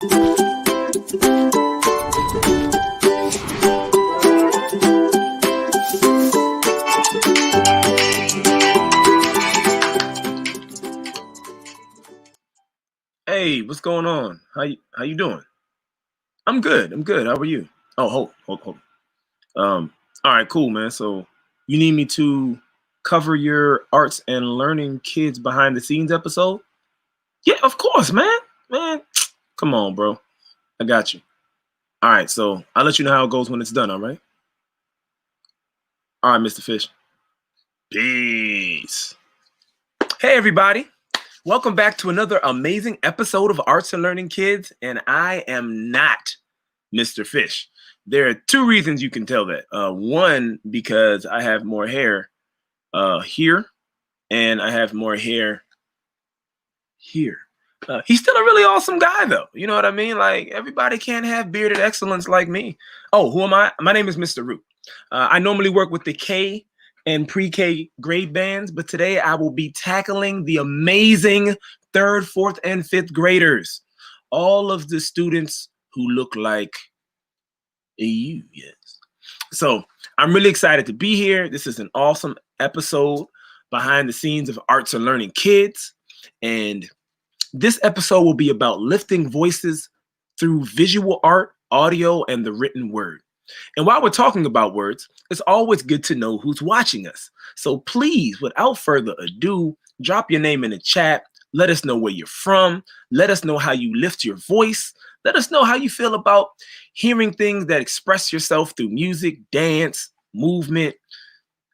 Hey, what's going on? How you doing? I'm good. How are you? Oh, hold. All right, cool, man. So you need me to cover your arts and learning kids behind the scenes episode? Yeah, of course, man. Man, come on, bro. I got you. All right, so I'll let you know how it goes when it's done, all right? All right, Mr. Fish. Peace. Hey, everybody. Welcome back to another amazing episode of Arts and Learning Kids, and I am not Mr. Fish. There are two reasons you can tell that. One, because I have more hair here, and I have more hair here. He's still a really awesome guy, though. You know what I mean? Like, everybody can't have bearded excellence like me. Oh, who am I? My name is Mr. Root. I normally work with the K and pre-K grade bands, but today I will be tackling the amazing 3rd, 4th, and 5th graders. All of the students who look like you, yes. So I'm really excited to be here. This is an awesome episode behind the scenes of Arts and Learning Kids. And this episode will be about lifting voices through visual art, audio, and the written word. And while we're talking about words, it's always good to know who's watching us. So please, without further ado, drop your name in the chat. Let us know where you're from. Let us know how you lift your voice. Let us know how you feel about hearing things that express yourself through music, dance, movement,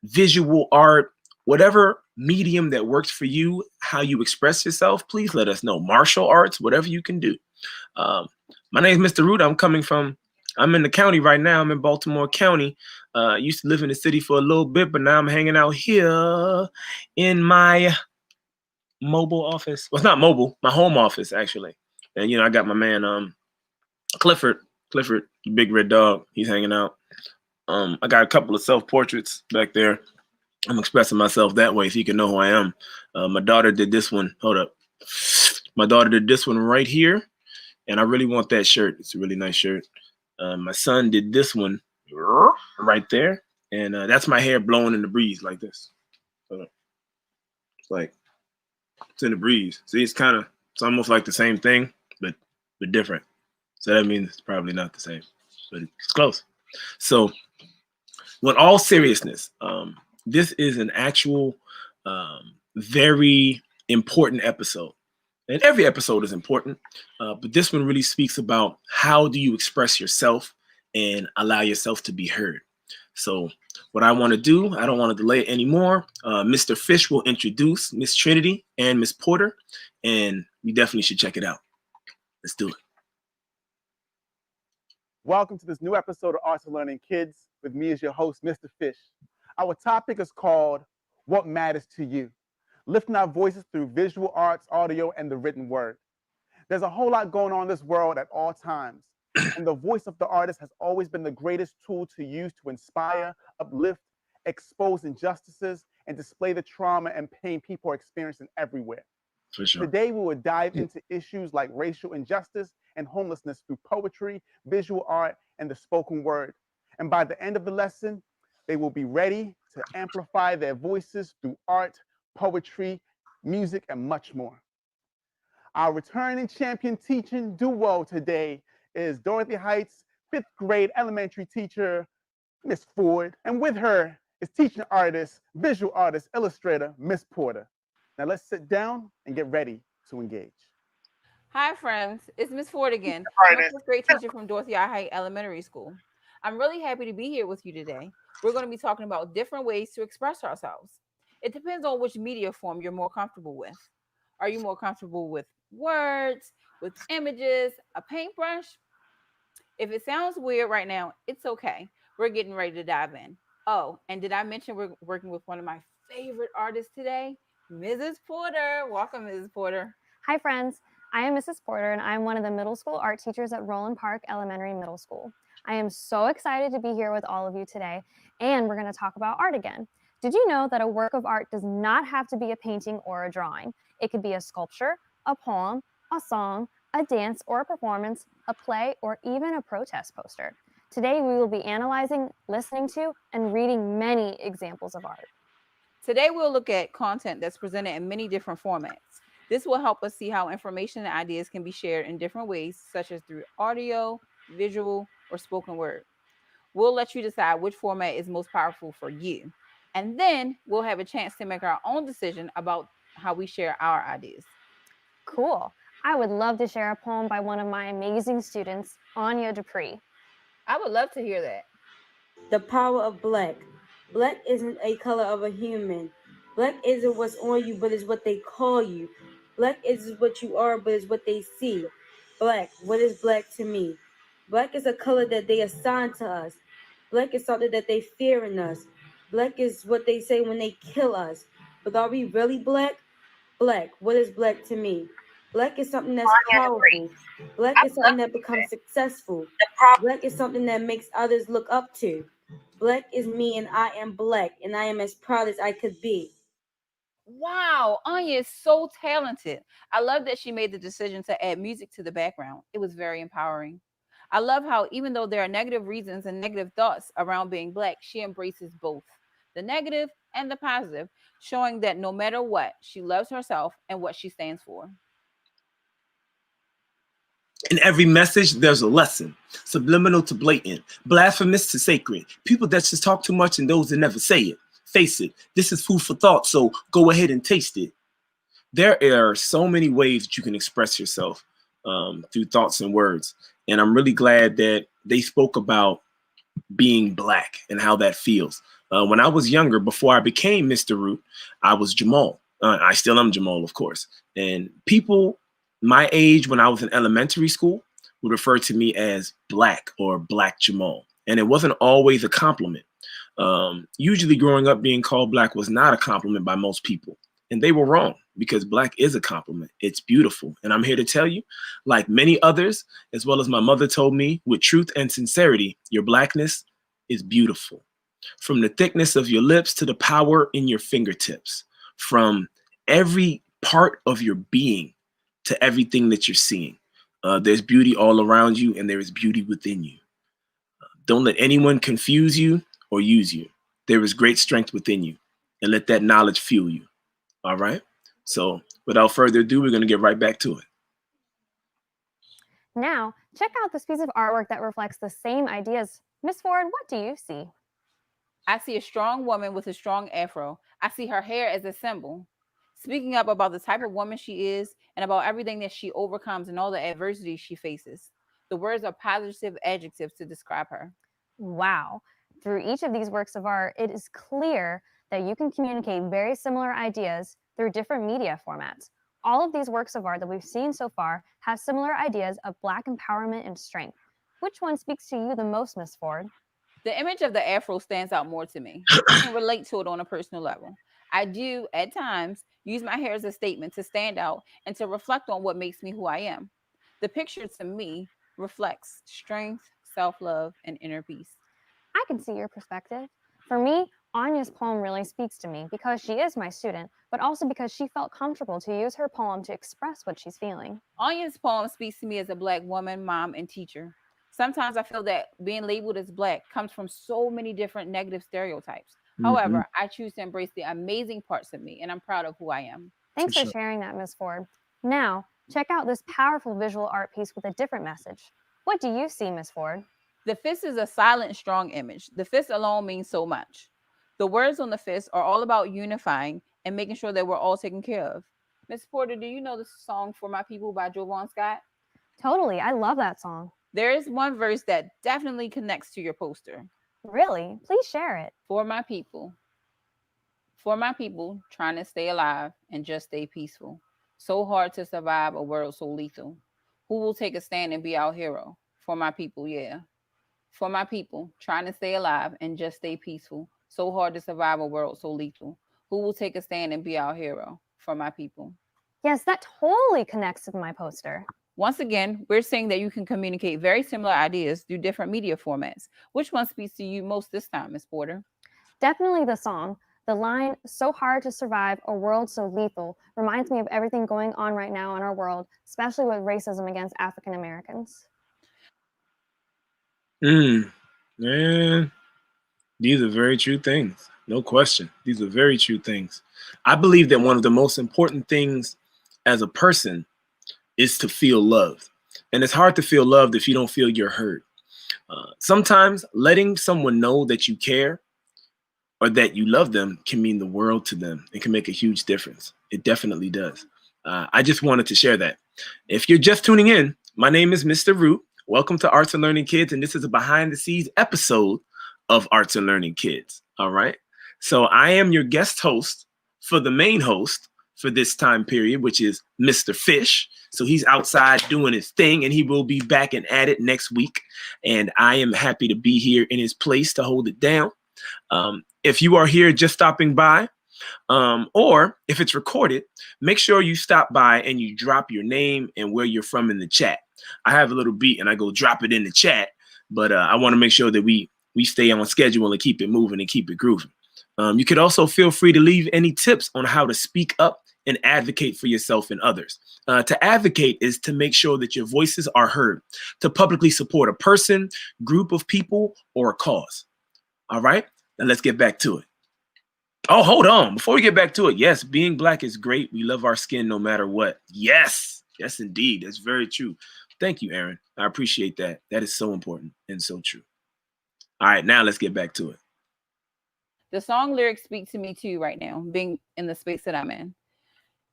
visual art, whatever medium that works for you, how you express yourself. Please let us know. Martial arts, whatever you can do. My name is Mr. Root. I'm in the county right now. I'm in Baltimore County. I used to live in the city for a little bit, but now I'm hanging out here in my mobile office. Well, it's not mobile, my home office, actually. And, I got my man, Clifford, the big red dog. He's hanging out. I got a couple of self-portraits back there. I'm expressing myself that way so you can know who I am. My daughter did this one. Hold up. My daughter did this one right here. And I really want that shirt. It's a really nice shirt. My son did this one right there. And that's my hair blowing in the breeze like this. So it's in the breeze. See, it's almost like the same thing, but different. So that means it's probably not the same, but it's close. So with all seriousness, this is an actual very important episode. And every episode is important, but this one really speaks about how do you express yourself and allow yourself to be heard. So what I want to do, I don't want to delay it anymore. Mr. Fish will introduce Miss Trinity and Miss Porter, and we definitely should check it out. Let's do it. Welcome to this new episode of Arts and Learning Kids with me as your host, Mr. Fish. Our topic is called What Matters to You? Lifting our voices through visual arts, audio, and the written word. There's a whole lot going on in this world at all times, and the voice of the artist has always been the greatest tool to use to inspire, uplift, expose injustices, and display the trauma and pain people are experiencing everywhere. For sure. Today, we will dive into issues like racial injustice and homelessness through poetry, visual art, and the spoken word. And by the end of the lesson, they will be ready to amplify their voices through art, poetry, music, and much more. Our returning champion teaching duo today is Dorothy Heights' 5th grade elementary teacher, Miss Ford. And with her is teaching artist, visual artist, illustrator, Miss Porter. Now let's sit down and get ready to engage. Hi, friends. It's Miss Ford again. I'm a 5th grade teacher from Dorothy Heights Elementary School. I'm really happy to be here with you today. We're going to be talking about different ways to express ourselves. It depends on which media form you're more comfortable with. Are you more comfortable with words, with images, a paintbrush? If it sounds weird right now, it's okay. We're getting ready to dive in. Oh, and did I mention we're working with one of my favorite artists today, Mrs. Porter? Welcome, Mrs. Porter. Hi, friends. I am Mrs. Porter, and I'm one of the middle school art teachers at Roland Park Elementary Middle School. I am so excited to be here with all of you today, and we're going to talk about art again. Did you know that a work of art does not have to be a painting or a drawing? It could be a sculpture, a poem, a song, a dance or a performance, a play, or even a protest poster. Today, we will be analyzing, listening to, and reading many examples of art. Today, we'll look at content that's presented in many different formats. This will help us see how information and ideas can be shared in different ways, such as through audio, visual, or spoken word. We'll let you decide which format is most powerful for you. And then we'll have a chance to make our own decision about how we share our ideas. Cool. I would love to share a poem by one of my amazing students, Anya Dupree. I would love to hear that. The power of black. Black isn't a color of a human. Black isn't what's on you, but is what they call you. Black isn't what you are, but is what they see. Black, what is black to me? Black is a color that they assign to us. Black is something that they fear in us. Black is what they say when they kill us. But are we really black? Black, what is black to me? Black is something that's powerful. Black is something that becomes successful. Black is something that makes others look up to. Black is me and I am black and I am as proud as I could be. Wow, Anya is so talented. I love that she made the decision to add music to the background. It was very empowering. I love how, even though there are negative reasons and negative thoughts around being black, she embraces both the negative and the positive, showing that no matter what, she loves herself and what she stands for. In every message, there's a lesson. Subliminal to blatant, blasphemous to sacred. People that just talk too much and those that never say it. Face it, this is food for thought, so go ahead and taste it. There are so many ways that you can express yourself through thoughts and words. And I'm really glad that they spoke about being black and how that feels. When I was younger, before I became Mr. Root, I was Jamal. I still am Jamal, of course. And people my age, when I was in elementary school, would refer to me as Black or Black Jamal. And it wasn't always a compliment. Usually growing up, being called Black was not a compliment by most people. And they were wrong, because Black is a compliment. It's beautiful. And I'm here to tell you, like many others, as well as my mother told me, with truth and sincerity, your Blackness is beautiful. From the thickness of your lips to the power in your fingertips, from every part of your being to everything that you're seeing. There's beauty all around you, and there is beauty within you. Don't let anyone confuse you or use you. There is great strength within you, and let that knowledge fuel you. All right? So without further ado, we're going to get right back to it. Now, check out this piece of artwork that reflects the same ideas. Miss Ford, what do you see? I see a strong woman with a strong afro. I see her hair as a symbol, speaking up about the type of woman she is and about everything that she overcomes and all the adversity she faces. The words are positive adjectives to describe her. Wow. Through each of these works of art, it is clear that you can communicate very similar ideas through different media formats. All of these works of art that we've seen so far have similar ideas of Black empowerment and strength. Which one speaks to you the most, Miss Ford? The image of the afro stands out more to me. I can relate to it on a personal level. I do, at times, use my hair as a statement to stand out and to reflect on what makes me who I am. The picture, to me, reflects strength, self-love, and inner peace. I can see your perspective. For me, Anya's poem really speaks to me because she is my student, but also because she felt comfortable to use her poem to express what she's feeling. Anya's poem speaks to me as a Black woman, mom, and teacher. Sometimes I feel that being labeled as Black comes from so many different negative stereotypes. However, I choose to embrace the amazing parts of me, and I'm proud of who I am. Thanks for sharing that, Miss Ford. Now, check out this powerful visual art piece with a different message. What do you see, Miss Ford? The fist is a silent, strong image. The fist alone means so much. The words on the fist are all about unifying and making sure that we're all taken care of. Miss Porter, do you know the song For My People by Jovan Scott? Totally. I love that song. There is one verse that definitely connects to your poster. Really? Please share it. For my people trying to stay alive and just stay peaceful. So hard to survive a world so lethal. Who will take a stand and be our hero? For my people, yeah. For my people trying to stay alive and just stay peaceful. So hard to survive a world so lethal. Who will take a stand and be our hero? For my people. Yes, that totally connects with my poster. Once again, we're saying that you can communicate very similar ideas through different media formats. Which one speaks to you most this time, Ms. Porter? Definitely the song. The line, "so hard to survive, a world so lethal," reminds me of everything going on right now in our world, especially with racism against African Americans. Man, these are very true things. No question. These are very true things. I believe that one of the most important things as a person is to feel loved. And it's hard to feel loved if you don't feel you're heard. Sometimes letting someone know that you care or that you love them can mean the world to them. It can make a huge difference. It definitely does. I just wanted to share that. If you're just tuning in, my name is Mr. Root. Welcome to Arts and Learning Kids, and this is a behind the scenes episode of Arts and Learning Kids. All right. So I am your guest host for the main host for this time period, which is Mr. Fish. So he's outside doing his thing, and he will be back and at it next week. And I am happy to be here in his place to hold it down. If you are here just stopping by, or if it's recorded, make sure you stop by and you drop your name and where you're from in the chat. I have a little beat and I go drop it in the chat, but I want to make sure that we stay on schedule and keep it moving and keep it grooving. You could also feel free to leave any tips on how to speak up and advocate for yourself and others. To advocate is to make sure that your voices are heard, to publicly support a person, group of people, or a cause. All right, now let's get back to it. Oh, hold on. Before we get back to it, yes, being Black is great. We love our skin no matter what. Yes, yes, indeed. That's very true. Thank you, Aaron. I appreciate that. That is so important and so true. All right, now let's get back to it. The song lyrics speak to me too right now, being in the space that I'm in.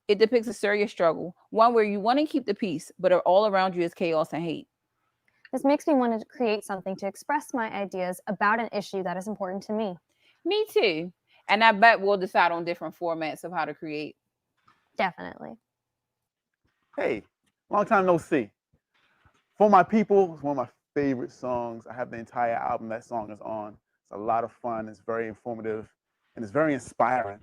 It depicts a serious struggle, one where you want to keep the peace, but all around you is chaos and hate. This makes me want to create something to express my ideas about an issue that is important to me. Me too. And I bet we'll decide on different formats of how to create. Definitely. Hey, long time no see. For My People is one of my favorite songs. I have the entire album that song is on. It's a lot of fun. It's very informative and it's very inspiring.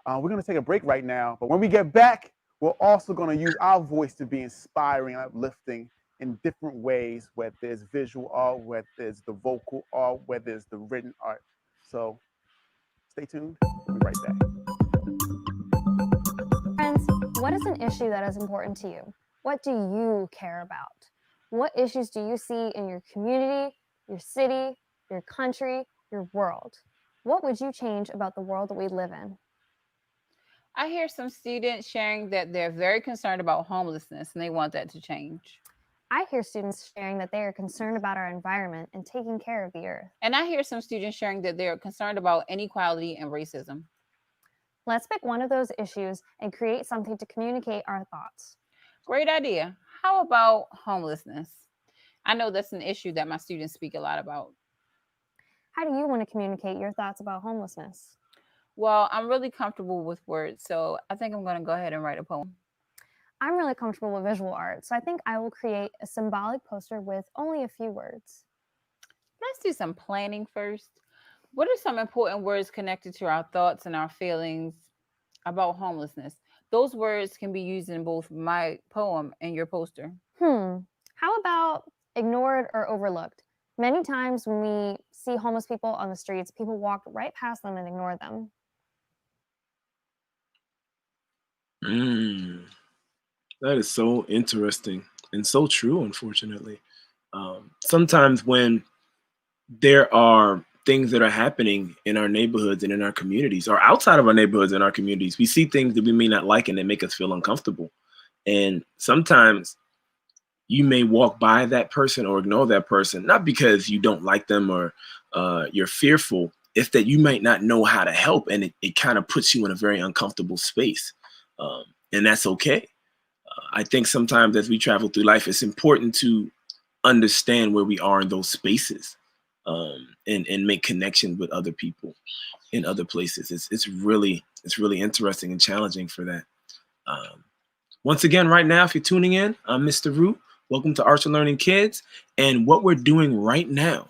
We're going to take a break right now, but when we get back, we're also going to use our voice to be inspiring and uplifting in different ways, whether there's visual art, whether there's the vocal art, whether there's the written art. So stay tuned. We'll be right back. Friends, what is an issue that is important to you? What do you care about? What issues do you see in your community, your city, your country, your world? What would you change about the world that we live in? I hear some students sharing that they're very concerned about homelessness and they want that to change. I hear students sharing that they are concerned about our environment and taking care of the earth. And I hear some students sharing that they are concerned about inequality and racism. Let's pick one of those issues and create something to communicate our thoughts. Great idea. How about homelessness? I know that's an issue that my students speak a lot about. How do you want to communicate your thoughts about homelessness? Well, I'm really comfortable with words, so I think I'm going to go ahead and write a poem. I'm really comfortable with visual art, so I think I will create a symbolic poster with only a few words. Let's do some planning first. What are some important words connected to our thoughts and our feelings about homelessness? Those words can be used in both my poem and your poster. How about ignored or overlooked? Many times when we see homeless people on the streets, people walk right past them and ignore them. That is so interesting and so true, unfortunately. Sometimes when there are things that are happening in our neighborhoods and in our communities or outside of our neighborhoods and our communities, we see things that we may not like and they make us feel uncomfortable. And sometimes you may walk by that person or ignore that person, not because you don't like them or you're fearful. It's that you might not know how to help, and it kind of puts you in a very uncomfortable space. And that's okay. I think sometimes as we travel through life, it's important to understand where we are in those spaces and make connections with other people in other places. It's really interesting and challenging for that. Once again, right now, if you're tuning in, I'm Mr. Root. Welcome to Arts and Learning Kids. And what we're doing right now,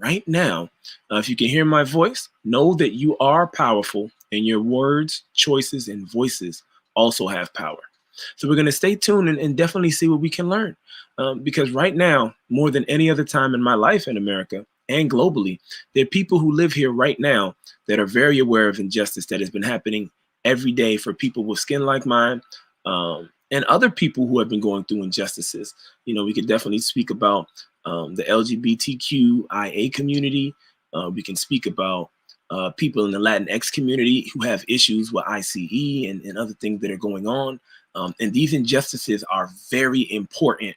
if you can hear my voice, know that you are powerful and your words, choices, and voices also have power. So we're going to stay tuned and definitely see what we can learn. Because right now, more than any other time in my life in America, and globally, there are people who live here right now that are very aware of injustice that has been happening every day for people with skin like mine, and other people who have been going through injustices. You know, we could definitely speak about the LGBTQIA community. We can speak about people in the Latinx community who have issues with ICE and other things that are going on. And these injustices are very important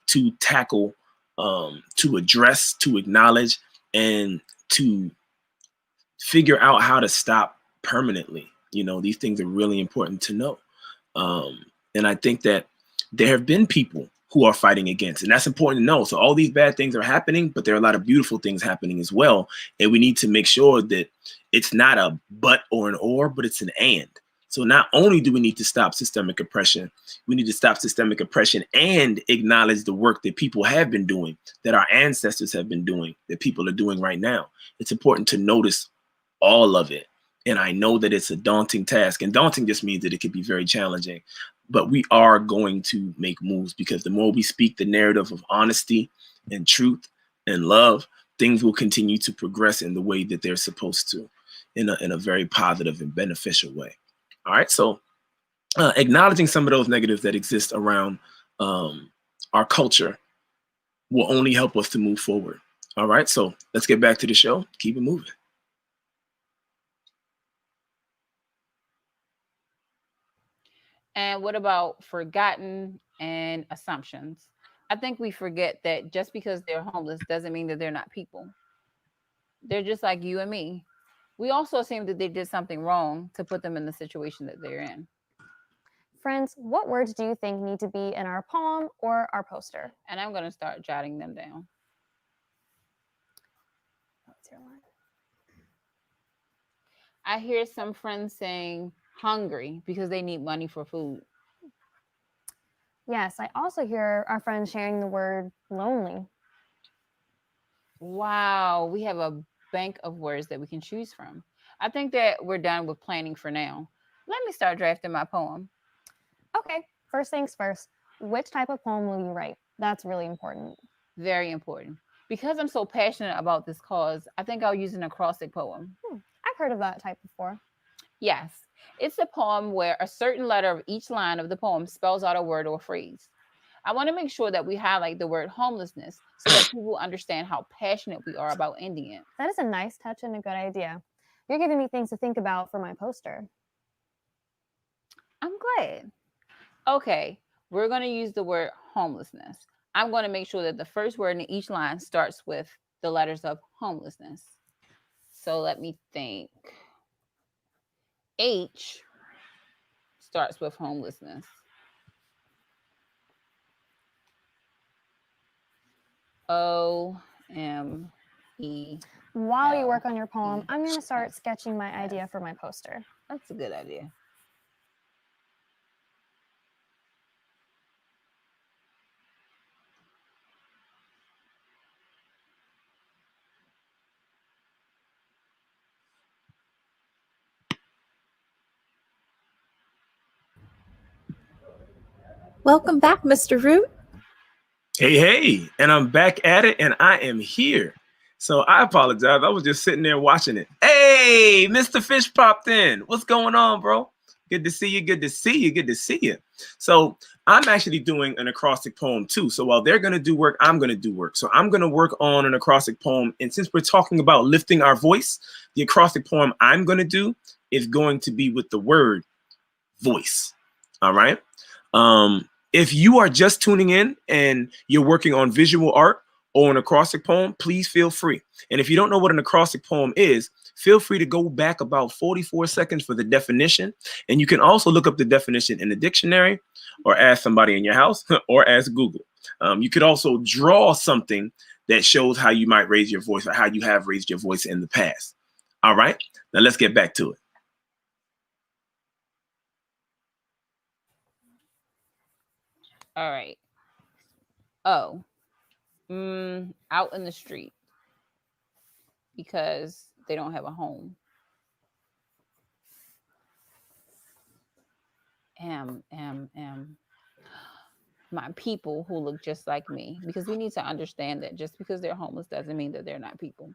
to tackle, to address, to acknowledge, and to figure out how to stop permanently. You know, these things are really important to know. And I think that there have been people who are fighting against, and that's important to know. So all these bad things are happening, but there are a lot of beautiful things happening as well. And we need to make sure that it's not a but or an or, but it's an and. So not only do we need to stop systemic oppression, we need to stop systemic oppression and acknowledge the work that people have been doing, that our ancestors have been doing, that people are doing right now. It's important to notice all of it. And I know that it's a daunting task, and daunting just means that it could be very challenging, but we are going to make moves, because the more we speak the narrative of honesty and truth and love, things will continue to progress in the way that they're supposed to, in a very positive and beneficial way. All right, so acknowledging some of those negatives that exist around our culture will only help us to move forward. All right, so let's get back to the show. Keep it moving. And what about forgotten and assumptions? I think we forget that just because they're homeless doesn't mean that they're not people. They're just like you and me. We also assume that they did something wrong to put them in the situation that they're in. Friends, what words do you think need to be in our poem or our poster? And I'm going to start jotting them down. What's your line? I hear some friends saying hungry because they need money for food. Yes, I also hear our friends sharing the word lonely. Wow, we have a bank of words that we can choose from. I think that we're done with planning for now. Let me start drafting my poem. Okay, first things first. Which type of poem will you write? That's really important. Very important. Because I'm so passionate about this cause, I think I'll use an acrostic poem. I've heard of that type before. Yes, it's a poem where a certain letter of each line of the poem spells out a word or phrase. I want to make sure that we highlight the word homelessness so that people understand how passionate we are about ending it. That is a nice touch and a good idea. You're giving me things to think about for my poster. I'm glad. Okay, we're going to use the word homelessness. I'm going to make sure that the first word in each line starts with the letters of homelessness. So let me think. H starts with homelessness. O-M-E. While you work on your poem, I'm going to start sketching my idea for my poster. That's a good idea. Welcome back, Mr. Root. Hey, and I'm back at it, and I am here. So I apologize. I was just sitting there watching it. Hey, Mr. Fish popped in. What's going on, bro? Good to see you. Good to see you. Good to see you. So I'm actually doing an acrostic poem too. So while they're going to do work, I'm going to do work. So I'm going to work on an acrostic poem. And since we're talking about lifting our voice, the acrostic poem I'm going to do is going to be with the word voice. All right. If you are just tuning in and you're working on visual art or an acrostic poem, please feel free. And if you don't know what an acrostic poem is, feel free to go back about 44 seconds for the definition. And you can also look up the definition in the dictionary or ask somebody in your house or ask Google. You could also draw something that shows how you might raise your voice or how you have raised your voice in the past. All right, now let's get back to it. All right. Oh, out in the street because they don't have a home. M. my people who look just like me, because we need to understand that just because they're homeless doesn't mean that they're not people.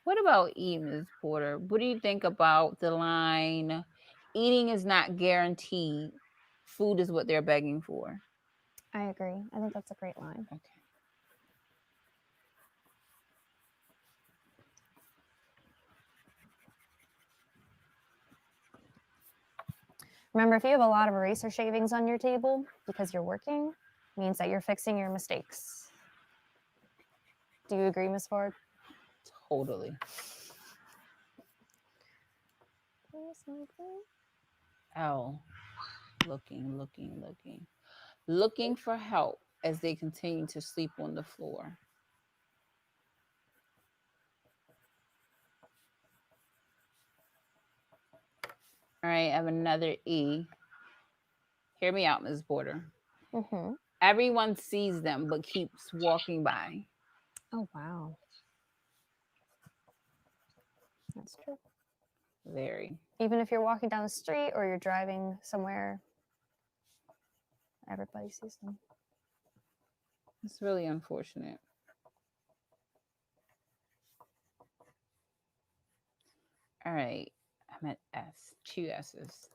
What about E, Ms. Porter? What do you think about the line, eating is not guaranteed, food is what they're begging for? I agree. I think that's a great line. Okay. Remember, if you have a lot of eraser shavings on your table because you're working, means that you're fixing your mistakes. Do you agree, Ms. Ford? Totally. L, looking for help as they continue to sleep on the floor. All right, I have another E. Hear me out, Ms. Porter. Mm-hmm. Everyone sees them but keeps walking by. Oh, wow. That's true. Very. Even if you're walking down the street or you're driving somewhere, everybody sees them. It's really unfortunate. All right, I'm at S, 2 S's.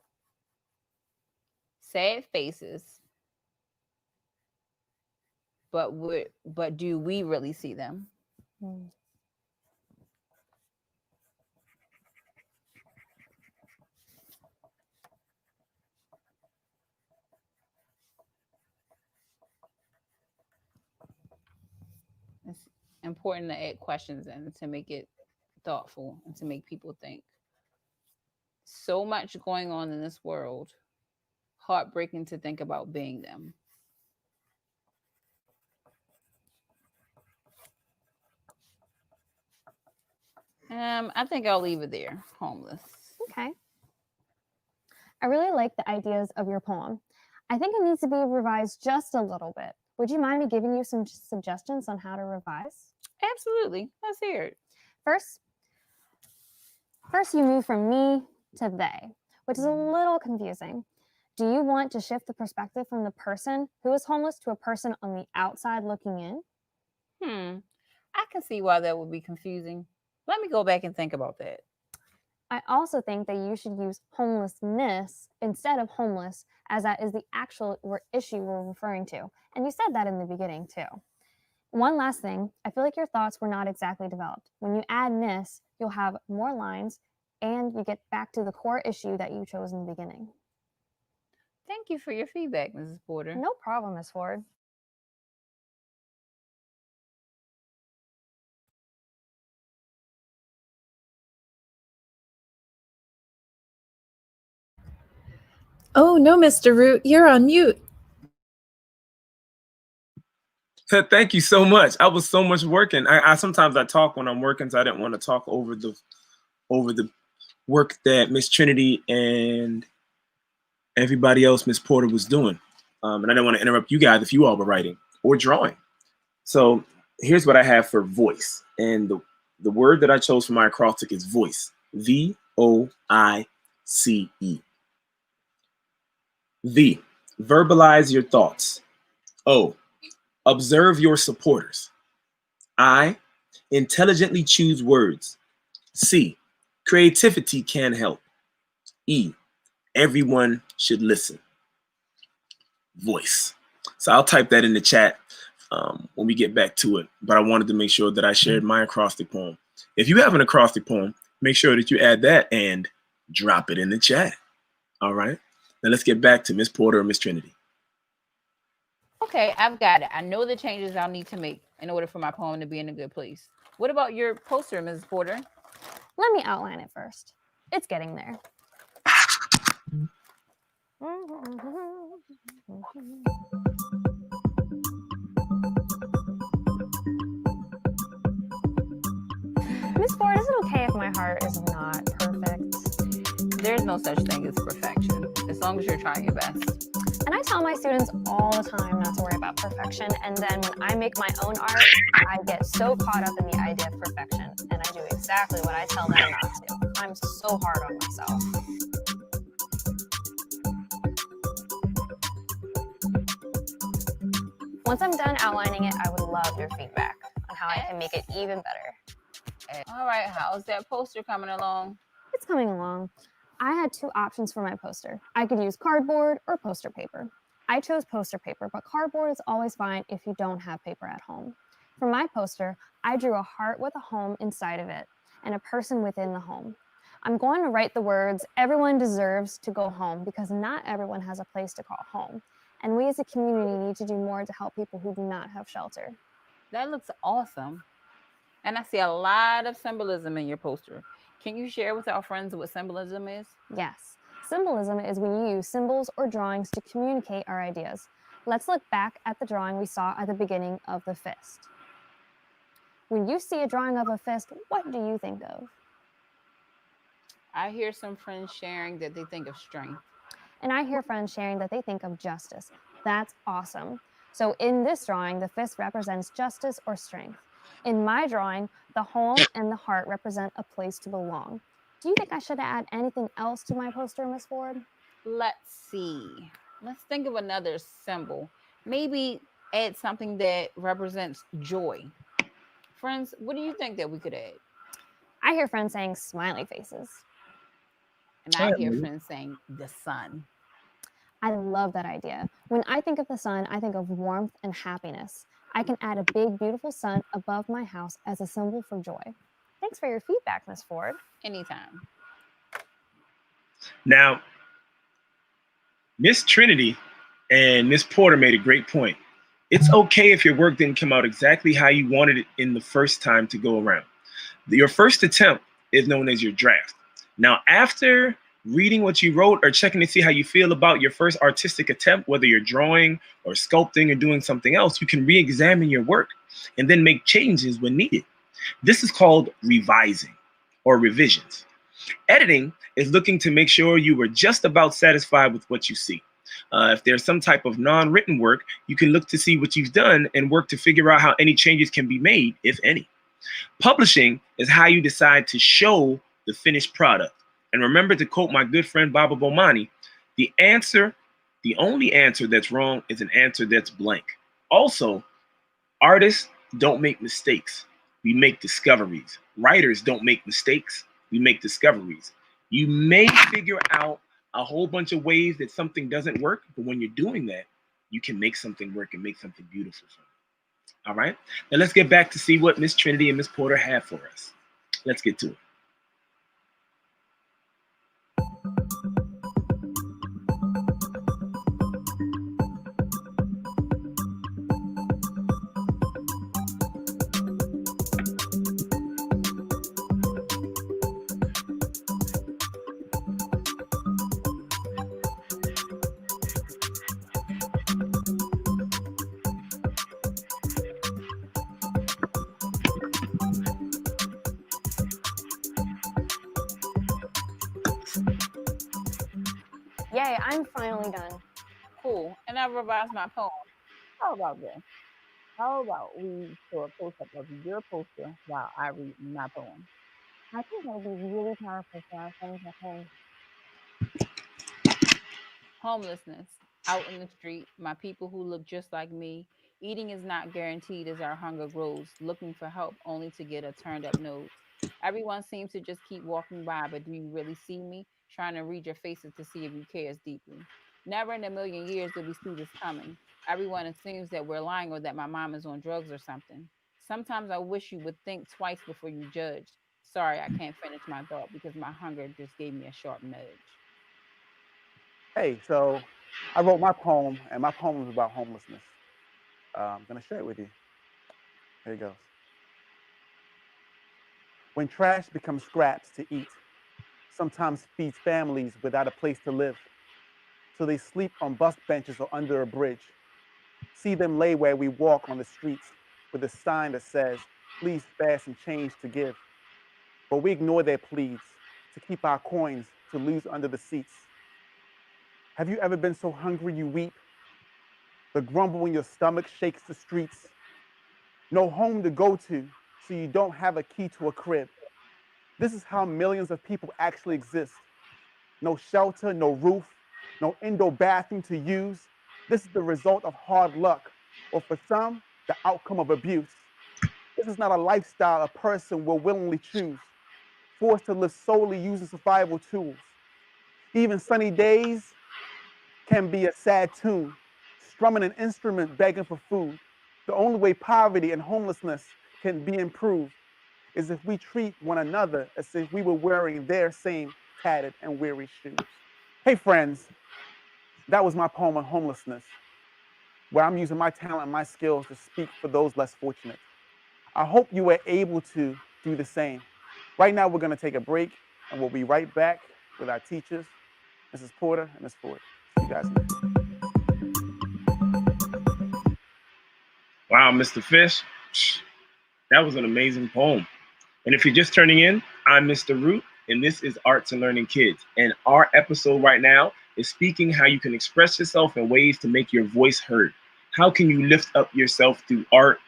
Sad faces, but do we really see them? It's important to add questions and to make it thoughtful and to make people think. So much going on in this world, heartbreaking to think about being them. I think I'll leave it there. Homeless. Okay. I really like the ideas of your poem. I think it needs to be revised just a little bit. Would you mind me giving you some suggestions on how to revise? Absolutely. Let's hear it. First, you move from me to they, which is a little confusing. Do you want to shift the perspective from the person who is homeless to a person on the outside looking in? I can see why that would be confusing. Let me go back and think about that. I also think that you should use homelessness instead of homeless, as that is the actual issue we're referring to. And you said that in the beginning too. One last thing, I feel like your thoughts were not exactly developed. When you add ness, you'll have more lines and you get back to the core issue that you chose in the beginning. Thank you for your feedback, Mrs. Porter. No problem, Ms. Ford. Oh, no, Mr. Root, you're on mute. Thank you so much. I was so much working. I sometimes I talk when I'm working, so I didn't want to talk over the work that Miss Trinity and everybody else, Miss Porter, was doing. And I didn't want to interrupt you guys if you all were writing or drawing. So here's what I have for voice. And the word that I chose for my acrostic is voice. VOICE. V, verbalize your thoughts. O, observe your supporters. I, intelligently choose words. C, creativity can help. E, everyone should listen. Voice. So I'll type that in the chat when we get back to it. But I wanted to make sure that I shared my acrostic poem. If you have an acrostic poem, make sure that you add that and drop it in the chat. All right. Now let's get back to Miss Porter and Miss Trinity. Okay, I've got it. I know the changes I'll need to make in order for my poem to be in a good place. What about your poster, Mrs. Porter? Let me outline it first. It's getting there. Miss Ford, is it okay if my heart is not perfect? There's no such thing as perfection, as long as you're trying your best. And I tell my students all the time not to worry about perfection. And then when I make my own art, I get so caught up in the idea of perfection. And I do exactly what I tell them not to. I'm so hard on myself. Once I'm done outlining it, I would love your feedback on how I can make it even better. All right, how's that poster coming along? It's coming along. I had two options for my poster. I could use cardboard or poster paper. I chose poster paper, but cardboard is always fine if you don't have paper at home. For my poster, I drew a heart with a home inside of it and a person within the home. I'm going to write the words, "Everyone deserves to go home," because not everyone has a place to call home. And we as a community need to do more to help people who do not have shelter. That looks awesome. And I see a lot of symbolism in your poster. Can you share with our friends what symbolism is? Yes, symbolism is when you use symbols or drawings to communicate our ideas. Let's look back at the drawing we saw at the beginning of the fist. When you see a drawing of a fist, what do you think of? I hear some friends sharing that they think of strength. And I hear friends sharing that they think of justice. That's awesome. So in this drawing, the fist represents justice or strength. In my drawing, the home and the heart represent a place to belong. Do you think I should add anything else to my poster, Miss Ford? Let's see. Let's think of another symbol. Maybe add something that represents joy. Friends, what do you think that we could add? I hear friends saying smiley faces. And I hear friends saying the sun. I love that idea. When I think of the sun, I think of warmth and happiness. I can add a big, beautiful sun above my house as a symbol for joy. Thanks for your feedback, Miss Ford. Anytime. Now, Miss Trinity and Miss Porter made a great point. It's okay if your work didn't come out exactly how you wanted it in the first time to go around. Your first attempt is known as your draft. Now, after reading what you wrote or checking to see how you feel about your first artistic attempt, whether you're drawing or sculpting or doing something else, you can re-examine your work and then make changes when needed. This is called revising or revisions. Editing is looking to make sure you were just about satisfied with what you see. If there's some type of non-written work, you can look to see what you've done and work to figure out how any changes can be made, if any. Publishing is how you decide to show the finished product. And remember to quote my good friend Baba Bomani, the only answer that's wrong is an answer that's blank. Also, artists don't make mistakes. We make discoveries. Writers don't make mistakes. We make discoveries. You may figure out a whole bunch of ways that something doesn't work, but when you're doing that, you can make something work and make something beautiful from it. All right? Now let's get back to see what Miss Trinity and Miss Porter have for us. Let's get to it. Yay, I'm finally done. Cool. And I revised my poem. How about this? How about we show a close-up of your poster while I read my poem? I think that would be really powerful for our friends at home. Homelessness. Out in the street, my people who look just like me. Eating is not guaranteed as our hunger grows, looking for help only to get a turned up nose. Everyone seems to just keep walking by, but do you really see me? Trying to read your faces to see if you care as deeply. Never in a million years did we see this coming. Everyone assumes that we're lying or that my mom is on drugs or something. Sometimes I wish you would think twice before you judged. Sorry, I can't finish my thought because my hunger just gave me a sharp nudge. Hey, so I wrote my poem, and my poem is about homelessness. I'm going to share it with you. Here it goes. When trash becomes scraps to eat, sometimes feeds families without a place to live. So they sleep on bus benches or under a bridge. See them lay where we walk on the streets with a sign that says, "Please spare some change to give." But we ignore their pleas to keep our coins to lose under the seats. Have you ever been so hungry you weep? The grumble in your stomach shakes the streets. No home to go to, so you don't have a key to a crib. This is how millions of people actually exist. No shelter, no roof, no indoor bathroom to use. This is the result of hard luck, or for some, the outcome of abuse. This is not a lifestyle a person will willingly choose, forced to live solely using survival tools. Even sunny days can be a sad tune, strumming an instrument begging for food. The only way poverty and homelessness can be improved is if we treat one another as if we were wearing their same tattered and weary shoes. Hey, friends, that was my poem on homelessness, where I'm using my talent and my skills to speak for those less fortunate. I hope you were able to do the same. Right now, we're going to take a break, and we'll be right back with our teachers, Mrs. Porter and Ms. Ford. See you guys later. Wow, Mr. Fish, that was an amazing poem. And if you're just turning in, I'm Mr. Root, and this is Arts and Learning Kids. And our episode right now is speaking how you can express yourself in ways to make your voice heard. How can you lift up yourself through art,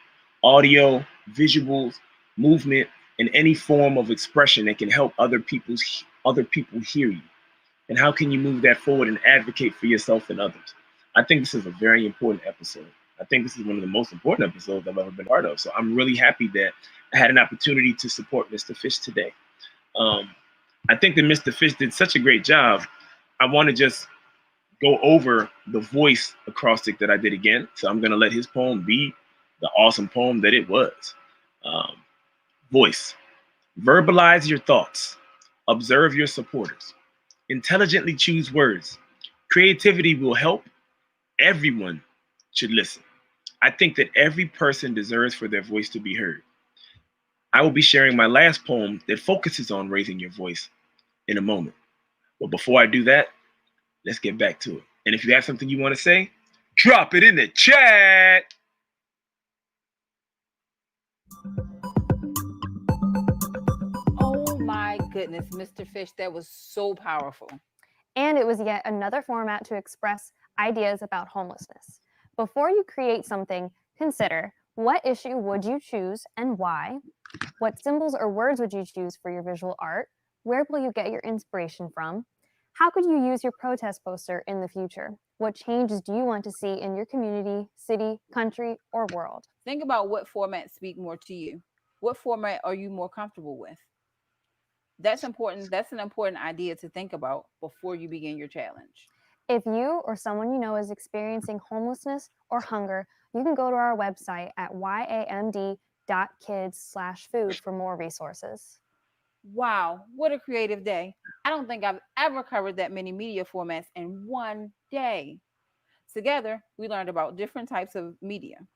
audio, visuals, movement, and any form of expression that can help other people hear you? And how can you move that forward and advocate for yourself and others? I think this is a very important episode. I think this is one of the most important episodes I've ever been part of. So I'm really happy that I had an opportunity to support Mr. Fish today. I think that Mr. Fish did such a great job. I want to just go over the voice acrostic that I did again. So I'm going to let his poem be the awesome poem that it was. Voice. Verbalize your thoughts. Observe your supporters. Intelligently choose words. Creativity will help. Everyone should listen. I think that every person deserves for their voice to be heard. I will be sharing my last poem that focuses on raising your voice in a moment. But before I do that, let's get back to it. And if you have something you want to say, drop it in the chat. Oh my goodness, Mr. Fish, that was so powerful. And it was yet another format to express ideas about homelessness. Before you create something, consider what issue would you choose and why? What symbols or words would you choose for your visual art? Where will you get your inspiration from? How could you use your protest poster in the future? What changes do you want to see in your community, city, country, or world? Think about what formats speak more to you. What format are you more comfortable with? That's important. That's an important idea to think about before you begin your challenge. If you or someone you know is experiencing homelessness or hunger, you can go to our website at yamd.kids/food for more resources. Wow, what a creative day. I don't think I've ever covered that many media formats in one day. Together, we learned about different types of media.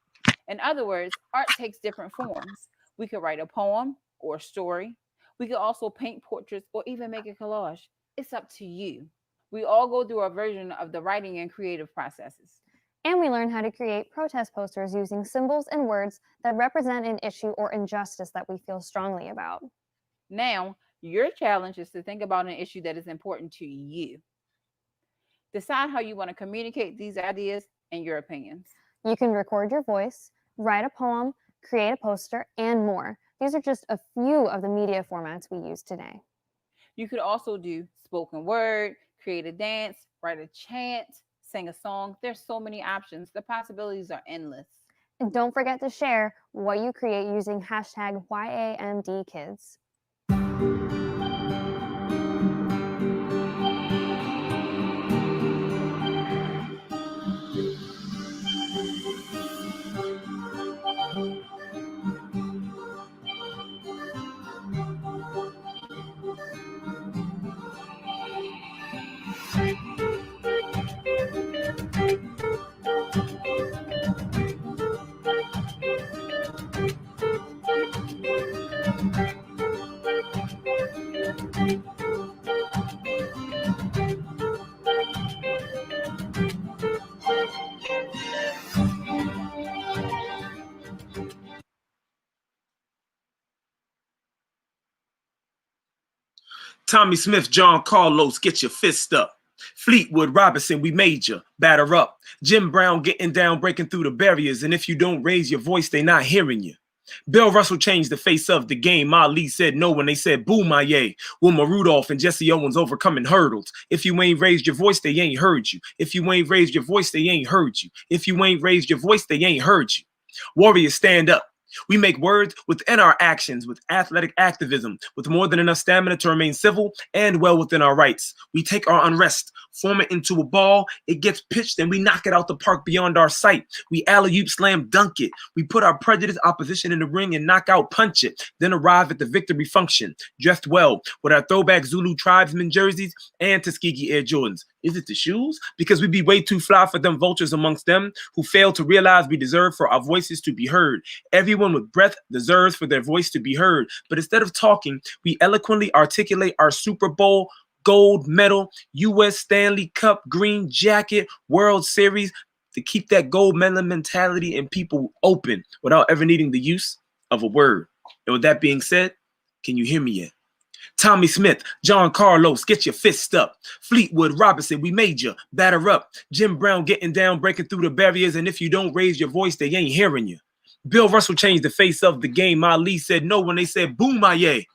In other words, art takes different forms. We could write a poem or a story. We could also paint portraits or even make a collage. It's up to you. We all go through a version of the writing and creative processes. And we learn how to create protest posters using symbols and words that represent an issue or injustice that we feel strongly about. Now, your challenge is to think about an issue that is important to you. Decide how you want to communicate these ideas and your opinions. You can record your voice, write a poem, create a poster, and more. These are just a few of the media formats we use today. You could also do spoken word, create a dance, write a chant, sing a song. There's so many options. The possibilities are endless. And don't forget to share what you create using hashtag #YAMDkids. Tommy Smith, John Carlos, get your fist up. Fleetwood Robinson, we made you. Batter up. Jim Brown getting down, breaking through the barriers. And if you don't raise your voice, they not hearing you. Bill Russell changed the face of the game. Ali said no when they said boo my yay. Wilma Rudolph and Jesse Owens overcoming hurdles. If you ain't raised your voice, they ain't heard you. If you ain't raised your voice, they ain't heard you. If you ain't raised your voice, they ain't heard you. Warriors, stand up. We make words within our actions, with athletic activism, with more than enough stamina to remain civil and well within our rights. We take our unrest, form it into a ball, it gets pitched, and we knock it out the park beyond our sight. We alley-oop, slam dunk it. We put our prejudice opposition in the ring and knock out punch it, then arrive at the victory function, dressed well, with our throwback Zulu tribesman jerseys and Tuskegee Air Jordans. Is it the shoes? Because we be way too fly for them vultures amongst them who fail to realize we deserve for our voices to be heard. Everyone with breath deserves for their voice to be heard. But instead of talking, we eloquently articulate our Super Bowl, gold medal, U.S. Stanley Cup, green jacket, World Series to keep that gold medal mentality and people open without ever needing the use of a word. And with that being said, can you hear me yet? Tommy Smith, John Carlos, get your fist up. Fleetwood Robinson, we made you. Batter up. Jim Brown getting down, breaking through the barriers. And if you don't raise your voice, they ain't hearing you. Bill Russell changed the face of the game. Ali said no when they said boom my yay.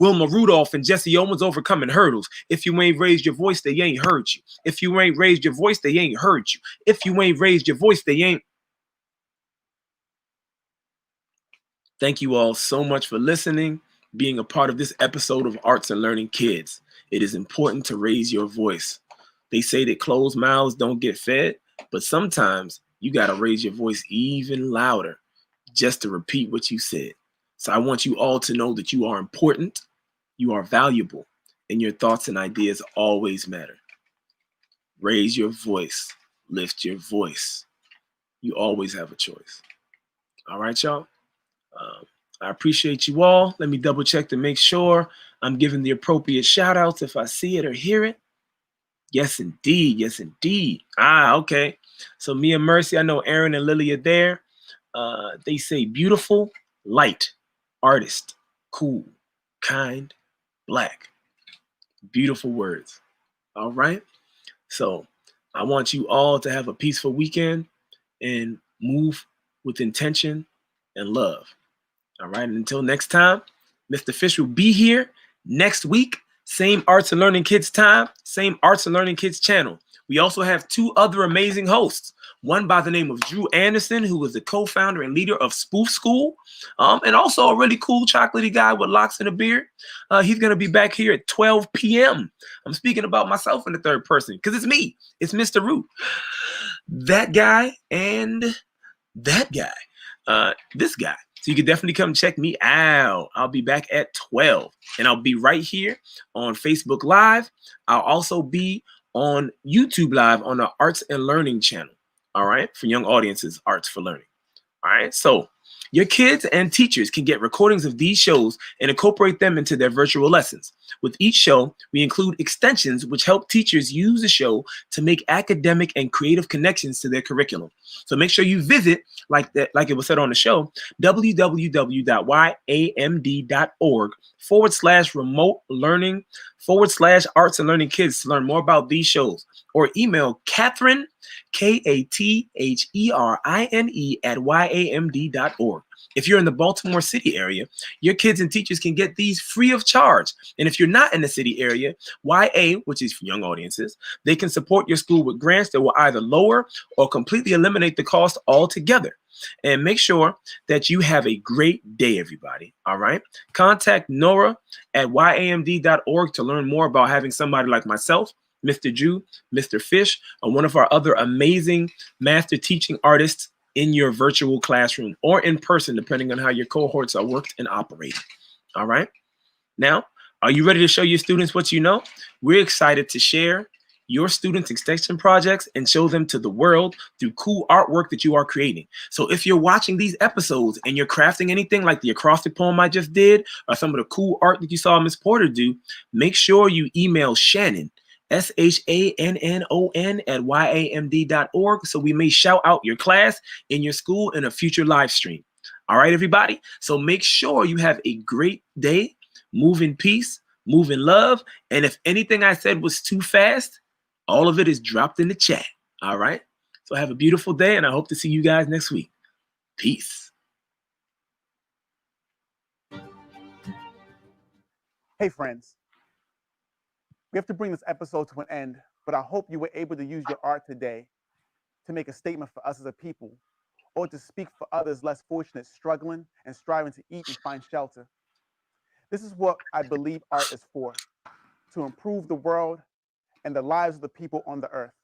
Wilma Rudolph and Jesse Owens overcoming hurdles. If you ain't raised your voice, they ain't heard you. If you ain't raised your voice, they ain't heard you. If you ain't raised your voice, they ain't. Thank you all so much for listening, being a part of this episode of Arts and Learning Kids. It is important to raise your voice. They say that closed mouths don't get fed, but sometimes you got to raise your voice even louder just to repeat what you said. So I want you all to know that you are important, you are valuable, and your thoughts and ideas always matter. Raise your voice, lift your voice. You always have a choice. All right, y'all? I appreciate you all. Let me double check to make sure I'm giving the appropriate shout outs if I see it or hear it. Yes, indeed. Yes, indeed. Okay. So me and Mercy, I know Aaron and Lily are there. They say beautiful, light, artist, cool, kind, black. Beautiful words. All right. So I want you all to have a peaceful weekend and move with intention and love. All right. And until next time, Mr. Fish will be here next week. Same Arts and Learning Kids time, same Arts and Learning Kids channel. We also have two other amazing hosts. One by the name of Drew Anderson, who is the co-founder and leader of Spoof School, and also a really cool chocolatey guy with locks and a beard. He's going to be back here at 12 p.m. I'm speaking about myself in the third person because it's me. It's Mr. Root. That guy and that guy. This guy. So you can definitely come check me out. I'll be back at 12. And I'll be right here on Facebook Live. I'll also be on YouTube Live on the Arts and Learning channel. All right, for young audiences, Arts for Learning. All right, so your kids and teachers can get recordings of these shows and incorporate them into their virtual lessons. With each show, we include extensions which help teachers use the show to make academic and creative connections to their curriculum. So make sure you visit, like it was said on the show, www.yamd.org/remote learning /arts and learning kids to learn more about these shows, or email Catherine, Katherin @yamd.org. If you're in the Baltimore City area, your kids and teachers can get these free of charge. And if you're not in the city area, YA, which is for young audiences, they can support your school with grants that will either lower or completely eliminate the cost altogether. And make sure that you have a great day, everybody. All right. Contact Nora at yamd.org to learn more about having somebody like myself, Mr. Drew, Mr. Fish, or one of our other amazing master teaching artists in your virtual classroom or in person, depending on how your cohorts are worked and operated. All right. Now, are you ready to show your students what you know? We're excited to share your students' extension projects and show them to the world through cool artwork that you are creating. So if you're watching these episodes and you're crafting anything like the acrostic poem I just did, or some of the cool art that you saw Miss Porter do, make sure you email Shannon, SHANNON at yamd.org, so we may shout out your class in your school in a future live stream. All right, everybody. So make sure you have a great day. Move in peace, move in love. And if anything I said was too fast, All of it is dropped in the chat. All right. So have a beautiful day, and I hope to see you guys next week. Peace. Hey, friends. We have to bring this episode to an end, but I hope you were able to use your art today to make a statement for us as a people, or to speak for others less fortunate, struggling and striving to eat and find shelter. This is what I believe art is for, to improve the world and the lives of the people on the earth.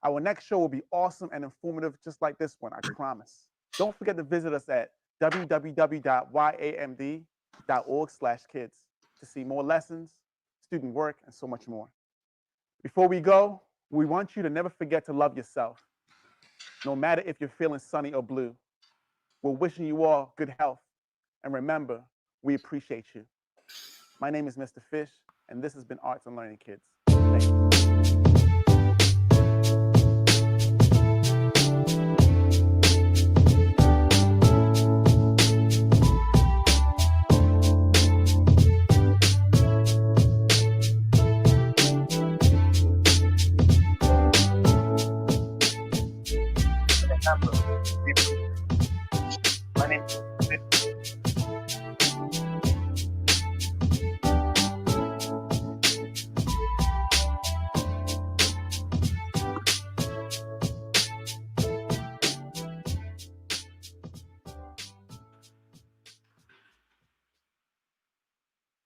Our next show will be awesome and informative, just like this one, I promise. Don't forget to visit us at www.yamd.org/kids to see more lessons, student work, and so much more. Before we go, we want you to never forget to love yourself, no matter if you're feeling sunny or blue. We're wishing you all good health, and remember, we appreciate you. My name is Mr. Fish, and this has been Arts and Learning Kids. Thank you.